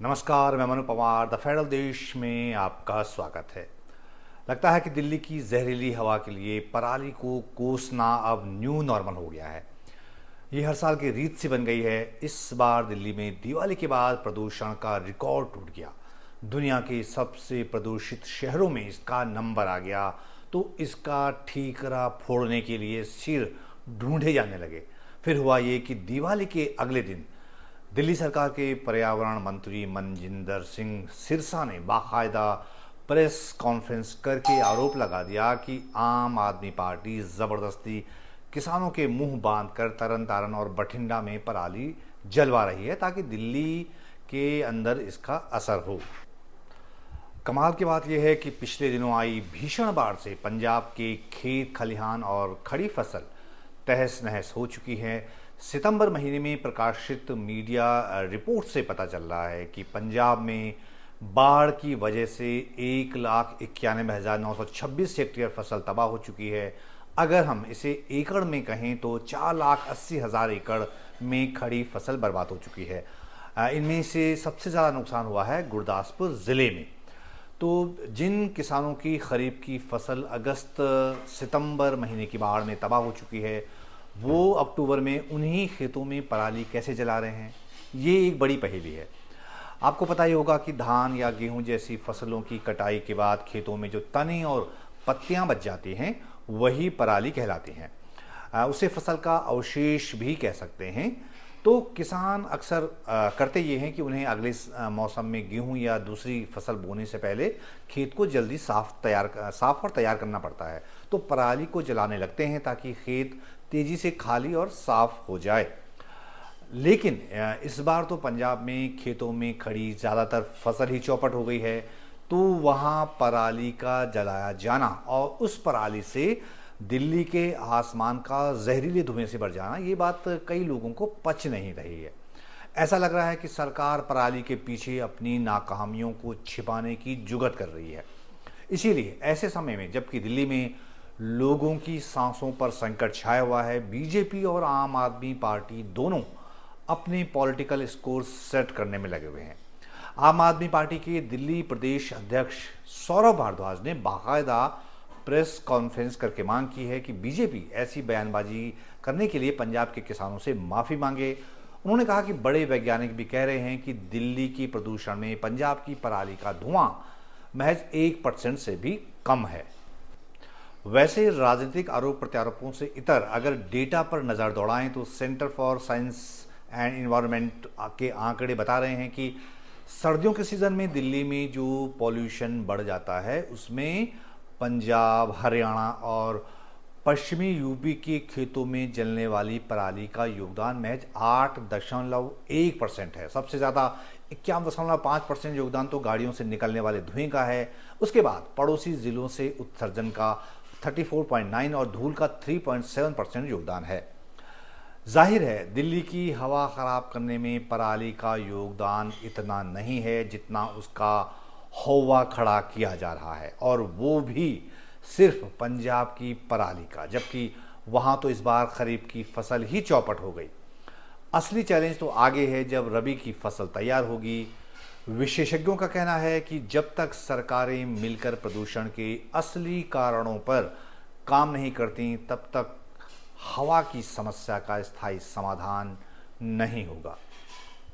नमस्कार, मैं Manu Pawar the federal देश में आपका स्वागत है। लगता है कि दिल्ली की जहरीली हवा के लिए पराली को कोसना अब न्यू नॉर्मल हो गया है। ये हर साल की रीत सी बन गई है। इस बार दिल्ली में दिवाली के बाद प्रदूषण का रिकॉर्ड टूट गया। दुनिया के सबसे प्रदूषित शहरों में इसका नंबर आ गया, तो इसका ठीकरा फोड़ने के लिए सिर ढूंढे जाने लगे। फिर हुआ ये कि दिवाली के अगले दिन दिल्ली सरकार के पर्यावरण मंत्री मनजिंदर सिंह सिरसा ने बाकायदा प्रेस कॉन्फ्रेंस करके आरोप लगा दिया कि आम आदमी पार्टी जबरदस्ती किसानों के मुंह बांधकर तरन तारन और बठिंडा में पराली जलवा रही है ताकि दिल्ली के अंदर इसका असर हो। कमाल की बात यह है कि पिछले दिनों आई भीषण बाढ़ से पंजाब के खेत खलिहान और खड़ी फसल तहस नहस हो चुकी है। सितंबर महीने में प्रकाशित मीडिया रिपोर्ट से पता चल रहा है कि पंजाब में बाढ़ की वजह से 1,91,926 हेक्टेयर फसल तबाह हो चुकी है। अगर हम इसे एकड़ में कहें तो 4,80,000 एकड़ में खड़ी फसल बर्बाद हो चुकी है। इनमें से सबसे ज़्यादा नुकसान हुआ है गुरदासपुर ज़िले में। तो जिन किसानों की खरीफ की फसल अगस्त सितंबर महीने की बाढ़ में तबाह हो चुकी है, वो अक्टूबर में उन्हीं खेतों में पराली कैसे जला रहे हैं, ये एक बड़ी पहेली है। आपको पता ही होगा कि धान या गेहूं जैसी फसलों की कटाई के बाद खेतों में जो तने और पत्तियां बच जाती हैं वही पराली कहलाती हैं। उसे फसल का अवशेष भी कह सकते हैं। तो किसान अक्सर करते ये हैं कि उन्हें अगले मौसम में गेहूं या दूसरी फसल बोने से पहले खेत को जल्दी साफ और तैयार करना पड़ता है। तो पराली को जलाने लगते हैं ताकि खेत तेजी से खाली और साफ हो जाए। लेकिन इस बार तो पंजाब में खेतों में खड़ी ज़्यादातर फसल ही चौपट हो गई है, तो वहाँ पराली का जलाया जाना और उस पराली से दिल्ली के आसमान का जहरीले धुएं से भर जाना, ये बात कई लोगों को पच नहीं रही है। ऐसा लग रहा है कि सरकार पराली के पीछे अपनी नाकामियों को छिपाने की जुगत कर रही है। इसीलिए ऐसे समय में जबकि दिल्ली में लोगों की सांसों पर संकट छाया हुआ है, बीजेपी और आम आदमी पार्टी दोनों अपने पॉलिटिकल स्कोर सेट करने में लगे हुए हैं। आम आदमी पार्टी के दिल्ली प्रदेश अध्यक्ष सौरभ भारद्वाज ने बाकायदा प्रेस कॉन्फ्रेंस करके मांग की है कि बीजेपी ऐसी बयानबाजी करने के लिए पंजाब के किसानों से माफ़ी मांगे। उन्होंने कहा कि बड़े वैज्ञानिक भी कह रहे हैं कि दिल्ली की प्रदूषण में पंजाब की पराली का धुआं महज 1% से भी कम है। वैसे राजनीतिक आरोप प्रत्यारोपों से इतर अगर डेटा पर नज़र दौड़ाएं तो centre for science and environment के आंकड़े बता रहे हैं कि सर्दियों के सीज़न में दिल्ली में जो पॉल्यूशन बढ़ जाता है उसमें पंजाब, हरियाणा और पश्चिमी यूपी के खेतों में जलने वाली पराली का योगदान महज 8.1% है। सबसे ज़्यादा 51.5% योगदान तो गाड़ियों से निकलने वाले धुएं का है। उसके बाद पड़ोसी जिलों से उत्सर्जन का 34.9 और धूल का 3.7% योगदान है। जाहिर है दिल्ली की हवा खराब करने में पराली का योगदान इतना नहीं है जितना उसका हौवा खड़ा किया जा रहा है, और वो भी सिर्फ पंजाब की पराली का, जबकि वहाँ तो इस बार खरीफ की फसल ही चौपट हो गई। असली चैलेंज तो आगे है जब रबी की फसल तैयार होगी। विशेषज्ञों का कहना है कि जब तक सरकारें मिलकर प्रदूषण के असली कारणों पर काम नहीं करती तब तक हवा की समस्या का स्थायी समाधान नहीं होगा।